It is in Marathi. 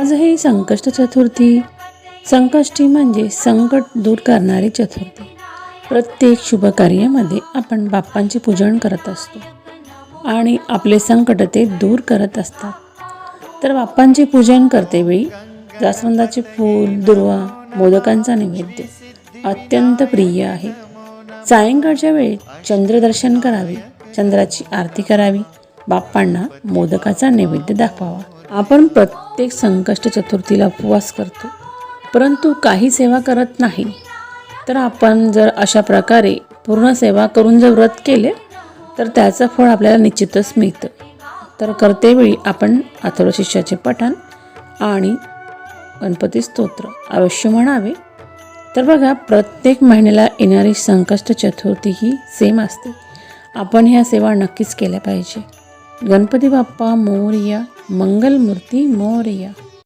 आजही संकष्ट चतुर्थी. संकष्टी म्हणजे संकट दूर करणारी चतुर्थी. प्रत्येक शुभ कार्यामध्ये आपण बाप्पांचे पूजन करत असतो आणि आपले संकट ते दूर करत असतात. तर बाप्पांचे पूजन करतेवेळी जास्वंदाचे फूल, दुर्वा, मोदकांचा नैवेद्य अत्यंत प्रिय आहे. सायंकाळच्या वेळी चंद्रदर्शन करावे, चंद्राची आरती करावी, बाप्पांना मोदकाचा नैवेद्य दाखवावा. आपण प्रत्येक संकष्ट चतुर्थीला उपवास करतो, परंतु काही सेवा करत नाही. तर आपण जर अशा प्रकारे पूर्ण सेवा करून जर व्रत केले तर त्याचं फळ आपल्याला निश्चितच मिळतं. तर करतेवेळी आपण अथर्वशीर्षाचे पठण आणि गणपती स्तोत्र अवश्य म्हणावे. तर बघा, प्रत्येक महिन्याला येणारी संकष्ट चतुर्थी ही सेम असते. आपण ह्या सेवा नक्कीच केल्या पाहिजे. गणपती बाप्पा मोरया, मंगलमूर्ती मोरया.